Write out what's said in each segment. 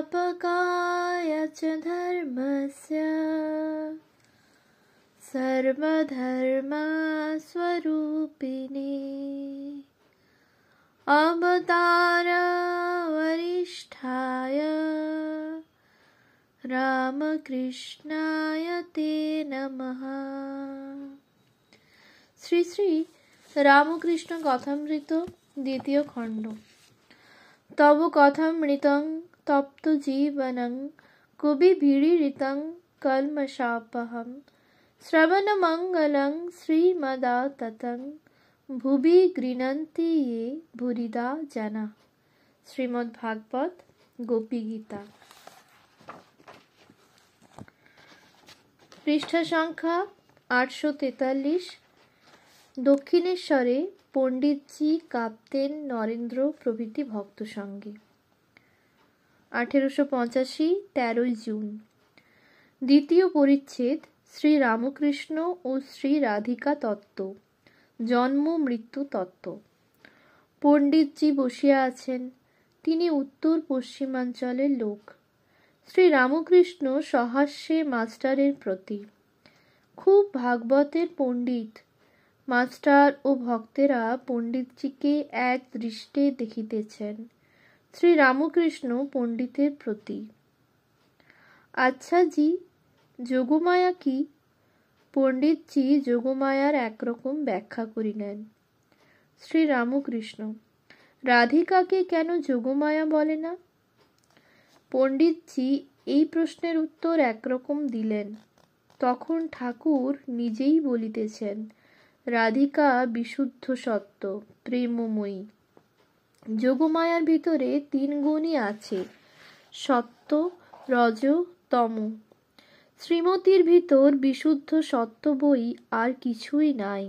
संस्थापकाय च धर्मस्य सर्वधर्मस्वरूपिणे अवतार वरिष्ठाय रामकृष्णाय ते नमः। শ্রী শ্রী রামকৃষ্ণ কথামৃত দ্বিতীয় খণ্ড। তব কথামৃতং তপ্ত জীবনং কবিভিড়িতং কলমশাপহম শ্রবণমঙ্গলং শ্রীমদাততং ভুবি গৃণন্তি ये ভুরিদা জনা। শ্রীমদ্ ভাগবত গোপী গীতা, পৃষ্ঠা সংখ্যা 843। দক্ষিণেশ্বরে পণ্ডিতজি কাঁপতেন নরেন্দ্র প্রভৃতি ভক্ত সঙ্গে। 1885 13 জুন। দ্বিতীয় পরিচ্ছেদ শ্রী রামকৃষ্ণ ও শ্রী রাধিকা তত্ত্ব, জন্ম মৃত্যু তত্ত্ব। পণ্ডিতজি বসিয়া আছেন। তিনি উত্তর পশ্চিমাঞ্চলের লোক। শ্রী রামকৃষ্ণ সহাস্যে মাস্টারের প্রতি। খুব ভাগবতের পণ্ডিত। মাস্টার ও ভক্তেরা পণ্ডিতজিকে এক দৃষ্টে দেখিতেছেন। শ্রী রামকৃষ্ণ পণ্ডিতের প্রতি, আচ্ছা জি, যোগমায়া কি? পণ্ডিতজি যোগমায়ার একরকম ব্যাখ্যা করিলেন। শ্রী রামকৃষ্ণ, রাধিকাকে কেন যোগমায়া বলে না? পণ্ডিতজি এই প্রশ্নের উত্তর একরকম দিলেন। তখন ঠাকুর নিজেই বলিতেছেন, রাধিকা বিশুদ্ধ সত্য, প্রেমময়ী। যোগমায়ার ভিতরে 3 গুণই আছে, সত্য, রজ, তম। শ্রীমতীর ভিতর বিশুদ্ধ সত্য বই আর কিছুই নাই।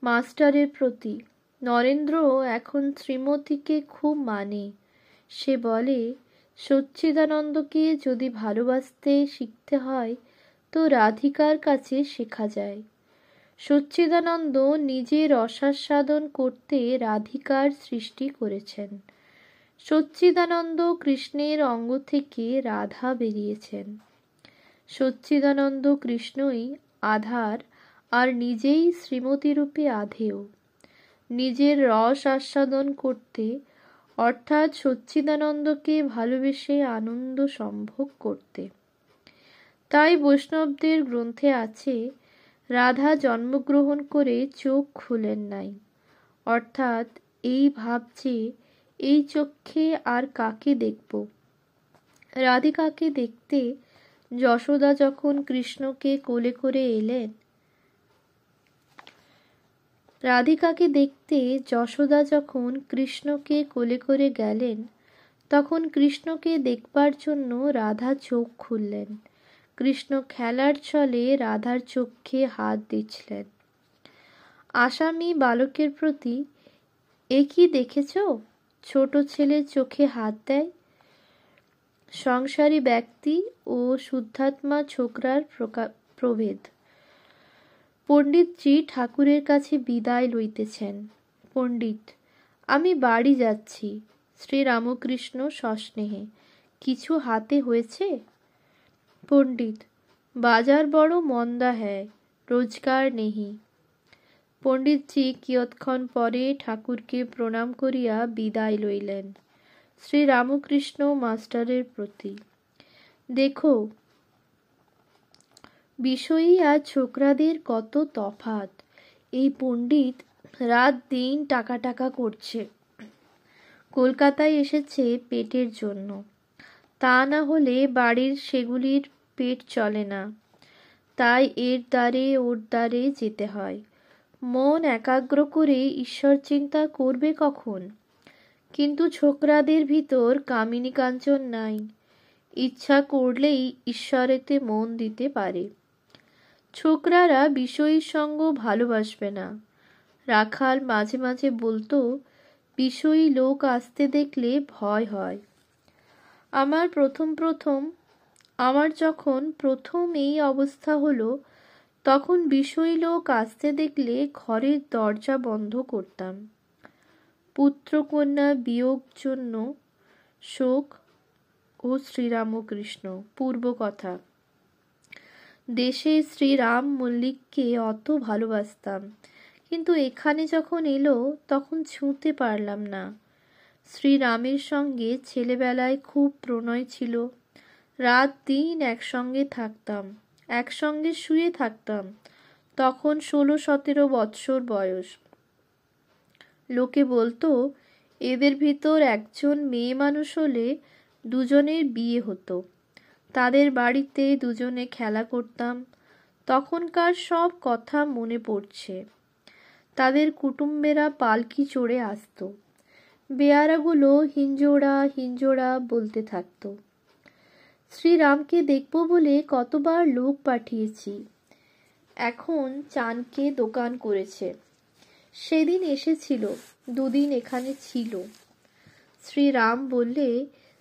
মাস্টারের প্রতি, নরেন্দ্র এখন শ্রীমতীকে খুব মানে। সে বলে, সচ্চিদানন্দকে যদি ভালোবাসতে শিখতে হয় তো রাধিকার কাছে শেখা যায়। সচ্চিদানন্দ নিজে রসাস্বাদন করতে রাধিকার সৃষ্টি করেছেন। সচ্চিদানন্দ কৃষ্ণের অঙ্গ থেকে রাধা বেরিয়েছেন। সচ্চিদানন্দ কৃষ্ণই আধার আর নিজেই শ্রীমতীরূপে আধেয়। নিজের রস আস্বাদন করতে, অর্থাৎ সচ্চিদানন্দকে ভালোবেসে আনন্দ সম্ভোগ করতে। তাই বৈষ্ণবদের গ্রন্থে আছে, রাধা জন্মগ্রহণ করে চোখ খুলেন নাই, অর্থাৎ এই ভাবছে এই চক্ষে আর কাকে দেখব। রাধিকাকে দেখতে যশোদা যখন কৃষ্ণকে কোলে করে এলেন, রাধিকাকে দেখতে যশোদা যখন কৃষ্ণকে কোলে করে গেলেন, তখন কৃষ্ণকে দেখবার জন্য রাধা চোখ খুললেন। কৃষ্ণ খেলার ছলে রাধার চোখে হাত দিচ্ছিলেন। আসামি বালকের প্রতি, এ কি দেখেছ? ছোট ছেলে চোখে হাত দেয়। সংসারী ব্যক্তি ও শুদ্ধাত্মা ছোকরার প্রভেদ। পণ্ডিতজি ঠাকুরের কাছে বিদায় লইতেছেন। পণ্ডিত, আমি বাড়ি যাচ্ছি। শ্রী রামকৃষ্ণ সস্নেহে, কিছু হাতে হয়েছে? পণ্ডিত, বাজার বড় মন্দা হ্যায়, রোজগার নেহি। পণ্ডিতজি কিয়ৎক্ষণ পরে ঠাকুরকে প্রণাম করিয়া বিদায় লইলেন। শ্রী রামকৃষ্ণ মাস্টারের প্রতি, দেখো, বিষয়ী আর ছোকরাদের কত তফাৎ। এই পণ্ডিত রাত দিন টাকা টাকা করছে। কলকাতায় এসেছে পেটের জন্য, তা না হলে বাড়ির সেগুলির পেট চলে না। তাই এর দ্বারে ওর দ্বারে যেতে হয়। মন একাগ্র করে ঈশ্বর চিন্তা করবে কখন? কিন্তু ছোকরাদের ভিতর কামিনী কাঞ্চন নাই। ইচ্ছা করলেই ঈশ্বরেতে মন দিতে পারে। ছোকরারা বিষয়ী সঙ্গ ভালোবাসবে না। রাখাল মাঝে মাঝে বলতো, বিষয়ী লোক আসতে দেখলে ভয় হয়। আমার যখন প্রথম এই অবস্থা হলো, তখন বিষয়ী লোক আসতে দেখলে ঘরের দরজা বন্ধ করতাম। পুত্রকন্যা বিয়োগ জন্য শোক ও শ্রীরামকৃষ্ণ। পূর্ব কথা। দেশে শ্রীরাম মল্লিককে অত ভালোবাসতাম, কিন্তু এখানে যখন এলো তখন ছুঁতে পারলাম না। শ্রীরামের সঙ্গে ছেলেবেলায় খুব প্রণয় ছিল। রাত দিন একসঙ্গে থাকতাম, একসঙ্গে শুয়ে থাকতাম। তখন 16-17 বৎসর বয়স। লোকে বলতো এদের ভিতর একজন মেয়ে মানুষ হলে দুজনের বিয়ে হতো। তাদের বাড়িতে দুজনে খেলা করতাম। তখনকার সব কথা মনে পড়ছে। তাদের কুটুম্বেরা পালকি চড়ে আসতো। বেয়ারাগুলো হিঞ্জোড়া হিঞ্জোড়া বলতে থাকতো। শ্রীরামকে দেখব বলে কতবার লোক পাঠিয়েছি। এখন চানকে দোকান করেছে। সেদিন এসেছিল, দুদিন এখানে ছিল। শ্রীরাম বললে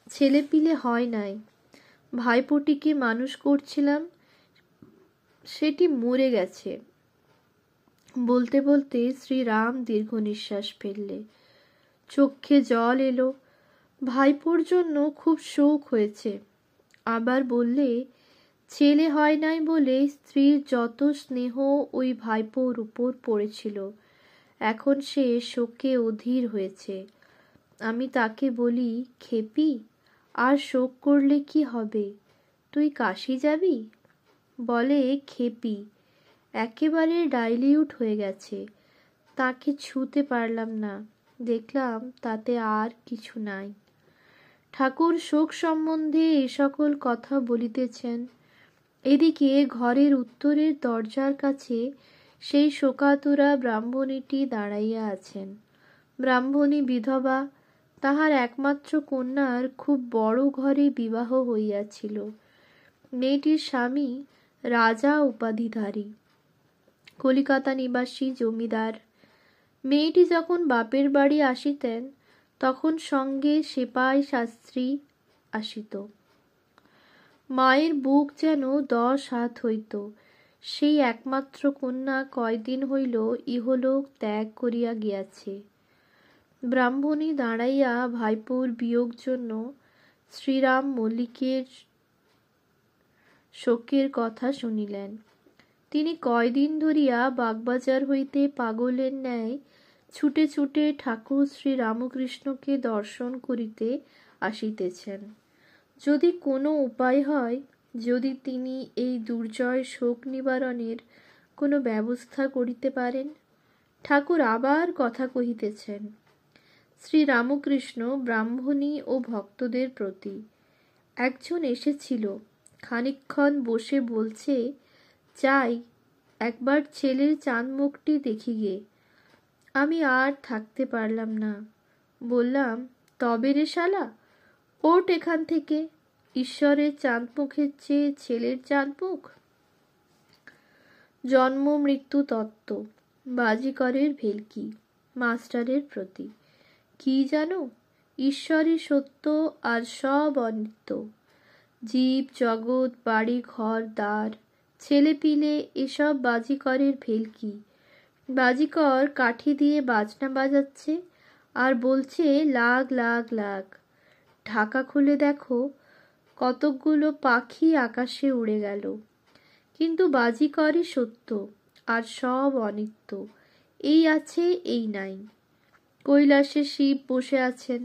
ছেলেপিলে হয় নাই। ভাইপোটিকে মানুষ করছিলাম, সেটি মরে গেছে। বলতে বলতে শ্রীরাম দীর্ঘ নিঃশ্বাস ফেললে। চোখে জল এলো। ভাইপোর জন্য খুব শোক হয়েছে। আবার বললে ছেলে হয় নাই বলে স্ত্রীর যত স্নেহ ওই ভাইপোর উপর পড়েছিল, এখন সে শোকে অধীর হয়েছে। আমি তাকে বলি, খেপি, আর শোক করলে কি হবে, তুই কাশী যাবি? বলে খেপি একেবারে ডাইলিউট হয়ে গেছে। তাকে ছুঁতে পারলাম না। দেখলাম তাতে আর কিছু নাই। ঠাকুর শোক সম্বন্ধে এ সকল কথা বলিতেছেন। এদিকে ঘরের উত্তরের দরজার কাছে সেই শোকাতুরা ব্রাহ্মণীটি দাঁড়াইয়া আছেন। ব্রাহ্মণী বিধবা। তাহার একমাত্র কন্যার খুব বড় ঘরে বিবাহ হইয়াছিল। মেয়েটির স্বামী রাজা উপাধিধারী, কলিকাতা নিবাসী জমিদার। মেয়েটি যখন বাপের বাড়ি আসিতেন তখন সঙ্গে সেপাই শাস্ত্রী আসিত। মায়ের বুক যেন 10 হাত হইত। সেই একমাত্র কন্যা কয়দিন হইল ইহলোক ত্যাগ করিয়া গিয়াছে। ব্রাহ্মণী দাঁড়াইয়া ভাইপোর বিয়োগ জন্য শ্রীরাম মল্লিকের শোকের কথা শুনিলেন। তিনি কয়দিন ধরিয়া বাগবাজার হইতে পাগলের ন্যায় ছুটে ছুটে ঠাকুর শ্রীরামকৃষ্ণকে দর্শন করিতে আসিতেছেন। যদি কোনো উপায় হয়, যদি তিনি এই দুর্জয় শোক নিবারণের কোনো ব্যবস্থা করিতে পারেন। ঠাকুর আবার কথা কহিতেছেন শ্রীরামকৃষ্ণ ব্রাহ্মণী ও ভক্তদের প্রতি। একজন এসেছিল, খানিকক্ষণ বসে বলছে, চাই একবার ছেলের চাঁদ মুখটি দেখি গে। আমি আর থাকতে পারলাম না। বললাম, তবে রে শালা, ওঠ এখান থেকে। ঈশ্বরের চাঁদ মুখের চেয়ে ছেলের চাঁদ মুখ। জন্ম মৃত্যু তত্ত্ব, বাজিকরের ভেলকি, মাস্টারের প্রতি। কি জানো, ঈশ্বরই সত্য আর সব অনিত্য। জীব জগৎ, বাড়ি ঘর দ্বার, ছেলে পিলে এসব বাজিকরের ভেলকি। বাজিকর কাঠি দিয়ে বাজনা বাজাচ্ছে আর বলছে লাগ লাগ লাগ। ঢাকা খুলে দেখো কতকগুলো পাখি আকাশে উড়ে গেল। কিন্তু বাজিকরই সত্য আর সব অনিত্য। এই আছে এই নাই। কৈলাসে শিব বসে আছেন,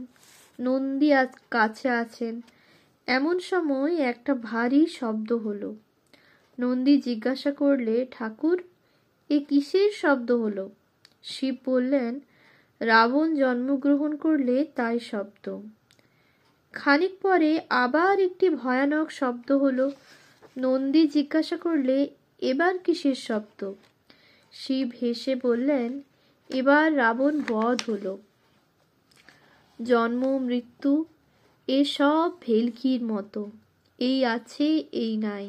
নন্দী কাছে আছেন। এমন সময় একটা ভারী শব্দ হলো। নন্দী জিজ্ঞাসা করলে, ঠাকুর, এ কিসের শব্দ হলো? শিব বললেন, রাবণ জন্মগ্রহণ করলে তাই শব্দ। খানিক পরে আবার একটি ভয়ানক শব্দ হলো। নন্দী জিজ্ঞাসা করলে, এবার কিসের শব্দ? শিব হেসে বললেন, এবার রাবণ বধ হলো। জন্ম মৃত্যু এসব ভেলকির মতো। এই আছে এই নাই।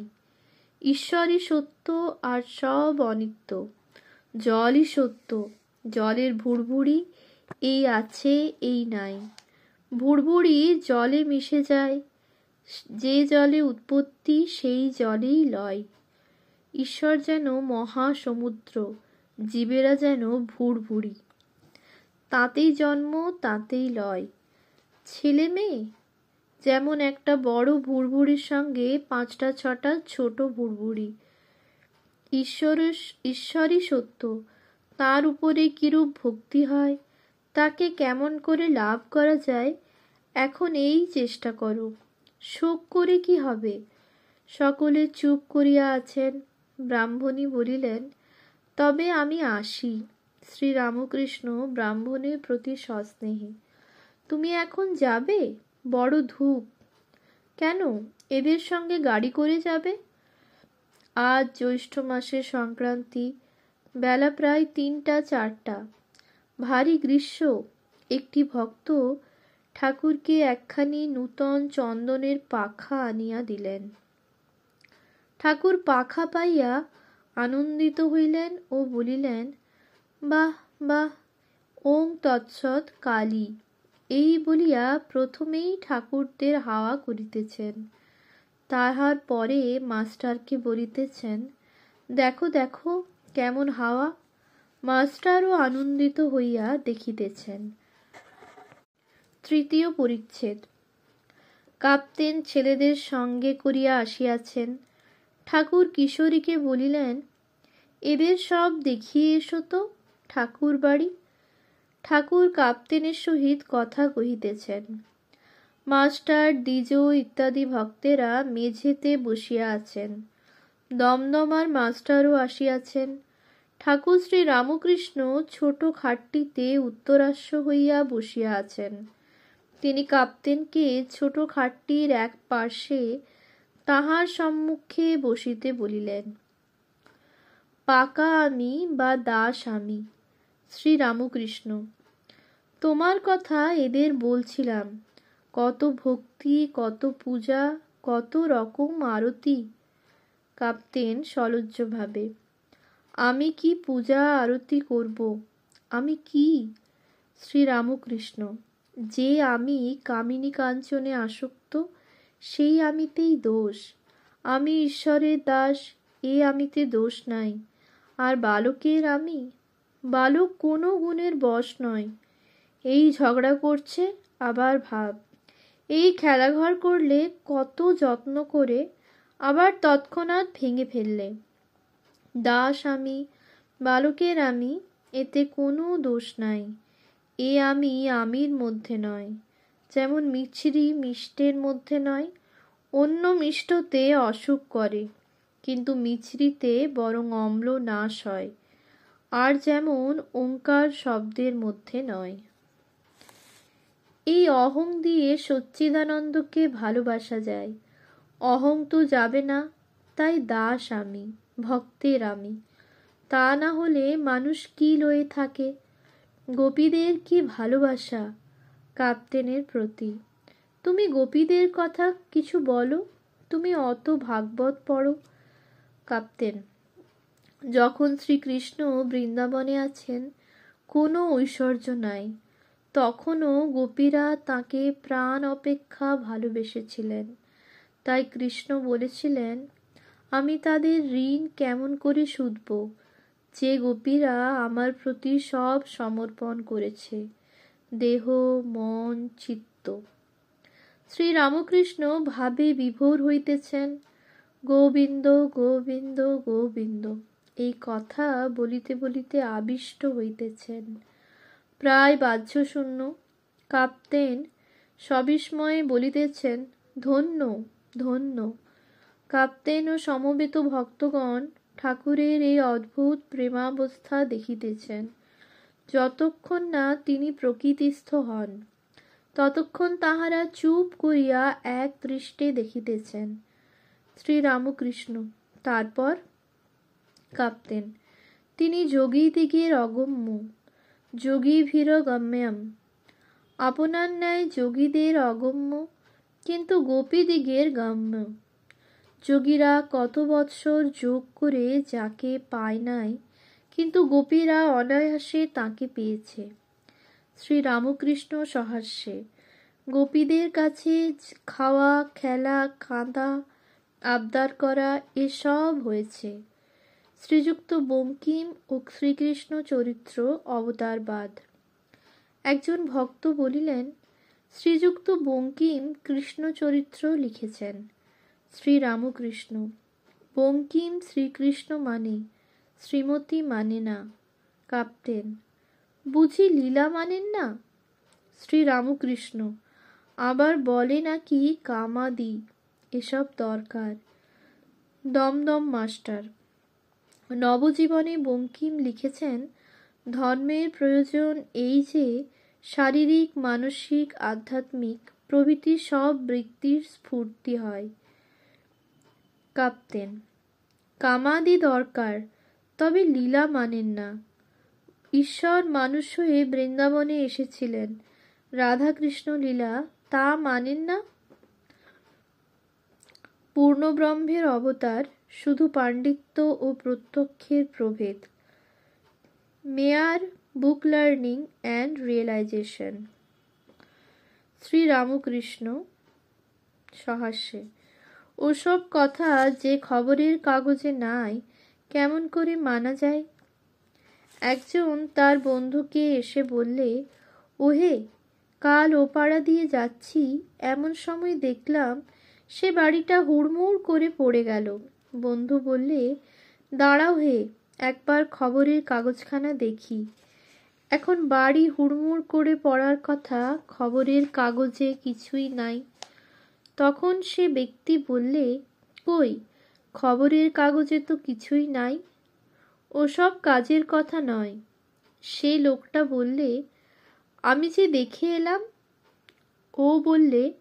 ঈশ্বরই সত্য আর সব অনিত্য। জলই সত্য, জলের ভুড়ভুড়ি। এই আছে এই নাই। ভুড়ভুড়ি জলে মিশে যায়। যে জলে উৎপত্তি সেই জলেই লয়। ঈশ্বর যেন মহাসমুদ্র, জীবেরা যেন ভুড়ভুড়ি। তাতেই জন্ম, তাতেই লয়। ছেলে মেয়ে, যেমন একটা বড় ভুড়ভুড়ির সঙ্গে 5-6টা ছোট ভুড়ভুড়ি। ঈশ্বরই সত্য, তার উপরে কিরূপ ভক্তি হয়, তাকে কেমন করে লাভ করা যায়, এখন এই চেষ্টা করো। শোক করে কি হবে? সকলে চুপ করিয়া আছেন। ব্রাহ্মণী বলিলেন, তবে আমি আসি। শ্রীরামকৃষ্ণ ব্রাহ্মণের প্রতি সস্নেহী। তুমি এখন যাবে? বড় ধূপ। কেন, এদের সঙ্গে গাড়ি করে যাবে? আজ জ্যৈষ্ঠ মাসের সংক্রান্তি, বেলা প্রায় 3টা-4টা, ভারী গ্রীষ্ম। একটি ভক্ত ঠাকুরকে একখানি নূতন চন্দনের পাখা আনিয়া দিলেন। ঠাকুর পাখা পাইয়া আনন্দিত হইলেন ও বলিলেন, বাহ বাহ, ওং তৎসৎ কালী। এই বলিয়া প্রথমেই ঠাকুরদের হাওয়া করিতেছেন। তাহার পরে মাস্টারকে বলিতেছেন, দেখো দেখো কেমন হাওয়া। মাস্টারও আনন্দিত হইয়া দেখিতেছেন। তৃতীয় পরিচ্ছেদ। কাপ্তেন ছেলেদের সঙ্গে করিয়া আসিয়াছেন। ঠাকুর কিশোরীকে বলিলেন, এদের সব দেখিয়ে এসো তো ঠাকুর বাড়ি। ঠাকুর কাপ্তেনের সহিত কথা কহিতেছেন। মাস্টার, দ্বিজ ইত্যাদি ভক্তেরা মেঝেতে বসিয়া আছেন। দমদমার মাস্টারও আসিয়াছেন। ঠাকুর শ্রী রামকৃষ্ণ ছোট খাটটিতে উত্তরাস্য হইয়া বসিয়া আছেন। তিনি কাপ্তেনকে ছোট খাটটির এক পার্শ্বে তাহার সম্মুখে বসিতে বলিলেন। পাকা আমি বা দাস আমি। শ্রীরামকৃষ্ণ, তোমার কথা এদের বলছিলাম। কত ভক্তি, কত পূজা, কত রকম আরতি। কাপ্তেন সলজ্জভাবে, আমি কি পূজা আরতি করব? আমি কি? শ্রীরামকৃষ্ণ, যে আমি কামিনী কাঞ্চনে আসক্ত, সেই আমিতেই দোষ। আমি ঈশ্বরের দাস, এ আমিতে দোষ নাই। আর বালকের আমি? বালক কোনো গুণের বশ নয়। এই ঝগড়া করছে, আবার ভাব। এই খেলাঘর করলে কত যত্ন করে, আবার তৎক্ষণাৎ ভেঙে ফেললে। দাস আমি, বালকের আমি, এতে কোনো দোষ নাই। এ আমি আমির মধ্যে নয়। যেমন মিছরি মিষ্টের মধ্যে নয়। অন্য মিষ্টতে অসুখ করে, কিন্তু মিছরিতে বরং অম্ল নাশ হয়। আর যেমন ওঙ্কার শব্দের মধ্যে নয়। এই অহং দিয়ে সচ্চিদানন্দকে ভালোবাসা যায়। অহং তো যাবে না, তাই দাস আমি, ভক্তের আমি। তা না হলে মানুষ কি লয়ে থাকে? গোপীদের কি ভালোবাসা কাপ্তেনের প্রতি। তুমি গোপীদের কথা কিছু বলো, তুমি অত ভাগবত পড়ো। কাপ্তেন, যখন শ্রীকৃষ্ণ বৃন্দাবনে আছেন, কোনো ঐশ্বর্য নাই, তখনও গোপীরা তাকে প্রাণ অপেক্ষা ভালোবেসেছিলেন। তাই কৃষ্ণ বলেছিলেন, আমি তাদের ঋণ কেমন করে শুধব, যে গোপীরা আমার প্রতি সব সমর্পণ করেছে, দেহ, মন, চিত্ত। শ্রীরামকৃষ্ণ ভাবে বিভোর হইতেছেন। গোবিন্দ গোবিন্দ গোবিন্দ, এই কথা বলিতে বলিতে আবিষ্ট হইতেছেন। প্রায় বাহ্যশূন্য। কাপ্তেন সবিস্ময়ে বলিতেছেন, ধন্য ধন্য। কাপ্তেন ও সমবেত ভক্তগণ ঠাকুরের এই অদ্ভুত প্রেমাবস্থা দেখিতেছেন। যতক্ষণ না তিনি প্রকৃতিস্থ হন, ততক্ষণ তাহারা চুপ করিয়া এক দৃষ্টে দেখিতেছেন। শ্রীরামকৃষ্ণ, তারপর? কাপ্তেন, তিনি যোগীদিগের অগম্য, যোগীভিরগম্যম। আপনার ন্যায় যোগীদের অগম্য, কিন্তু গোপীদিগের গম্য। যোগীরা কত বৎসর যোগ করে যাকে পায় নাই, কিন্তু গোপীরা অনায়াসে তাকে পেয়েছে। শ্রীরামকৃষ্ণ সহাস্যে, গোপীদের কাছে খাওয়া, খেলা, কাঁদা, আবদার করা, এসব হয়েছে। শ্রীযুক্ত বঙ্কিম ও শ্রীকৃষ্ণ চরিত্র অবতারবাদ। একজন ভক্ত বলিলেন, শ্রীযুক্ত বঙ্কিম কৃষ্ণ চরিত্র লিখেছেন। শ্রীরামকৃষ্ণ: বঙ্কিম শ্রীকৃষ্ণ মানে, শ্রীমতী মানে না। কাপ্তেন: বুঝি লীলা মানেন না? শ্রীরামকৃষ্ণ: আবার বলে নাকি কামাদি, এসব দরকার। দমদম মাস্টার: নবজীবনে বঙ্কিম লিখেছেন, ধর্মের প্রয়োজন এই যে শারীরিক, মানসিক, আধ্যাত্মিক প্রভৃতি সব বৃত্তির স্ফূর্তি হয়। কাপ্তেন: কামাদি দরকার, তবে লীলা মানেন না। ঈশ্বর মানুষ হয়ে বৃন্দাবনে এসেছিলেন, রাধাকৃষ্ণ লীলা তা মানেন না? পূর্ণব্রহ্মের অবতার, শুধু পাণ্ডিত্য ও প্রত্যক্ষের প্রভেদ। মেয়ার, বুক লার্নিং অ্যান্ড রিয়েলাইজেশন। শ্রীরামকৃষ্ণ সহাস্যে: ওসব কথা যে খবরের কাগজে নাই, কেমন করে মানা যায়? একজন তার বন্ধুকে এসে বললে, ওহে, কাল ও পাড়া দিয়ে যাচ্ছি, এমন সময় দেখলাম সে বাড়িটা হুড়মুড় করে পড়ে গেল। বন্ধু বললে, দাঁড়াও হে, একবার খবরের কাগজখানা দেখি। এখন বাড়ি হুড়মুড় করে পড়ার কথা খবরের কাগজে কিছুই নাই। তখন সে ব্যক্তি বললে, কই, খবরের কাগজে তো কিছুই নাই। ওসব কাজের কথা নয়। সে লোকটা বললে, আমি যে দেখে এলাম। ও বললে,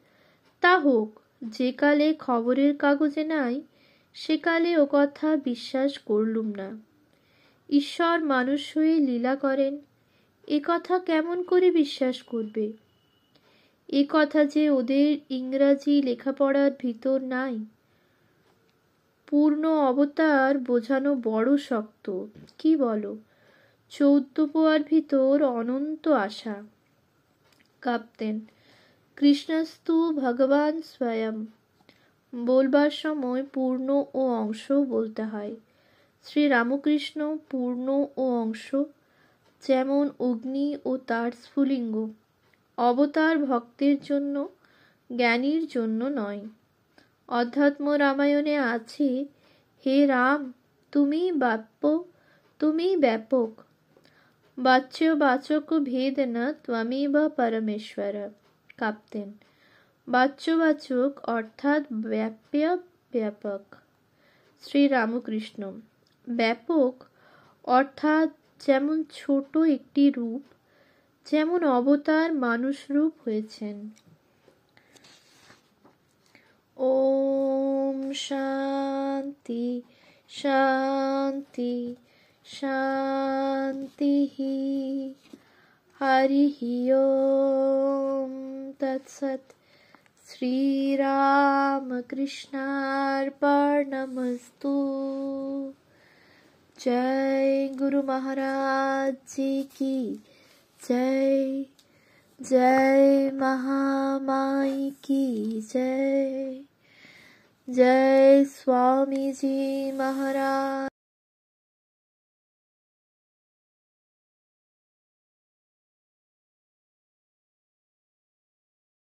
তা হোক, যে কালে খবরের কাগজে নাই, সেকালে ও কথা বিশ্বাস করলুম না। ঈশ্বর মানুষ হয়ে লীলা করেন, এ কথা কেমন করে বিশ্বাস করবে? এ কথা যে ওদের ইংরাজি লেখাপড়ার ভিতর নাই। পূর্ণ অবতার বোঝানো বড় শক্ত, কি বলো? 14 পোয়ার ভিতর অনন্ত আশা। কাপ্তেন: কৃষ্ণস্তু ভগবান স্বয়ং। বলবার সময় পূর্ণ ও অংশ বলতে হয়। শ্রীরামকৃষ্ণ: পূর্ণ ও অংশ যেমন অগ্নি ও তার স্ফুলিঙ্গ। অবতার ভক্তের জন্য, জ্ঞানীর জন্য নয়। অধ্যাত্ম রামায়ণে আছে, হে রাম, তুমিই ব্যাপ্য, তুমিই ব্যাপক। বাচ্য বাচক ভেদ না, ত্বমেব পরমেশ্বর। কাপ্তেন: বাচ্যবাচক অর্থাৎ ব্যাপ্য, ব্যাপক। শ্রীরামকৃষ্ণ: ব্যাপক অর্থাৎ যেমন ছোট একটি রূপ, যেমন অবতার মানুষ রূপ হয়েছেন। ওম শান্তি শান্তি শান্তি। হরি ওম তৎসৎ। শ্রীরামকৃষ্ণার্পণমস্তু। जय गुरु महाराज जी की जय। जय महामाई की जय। जय स्वामी जी महाराज।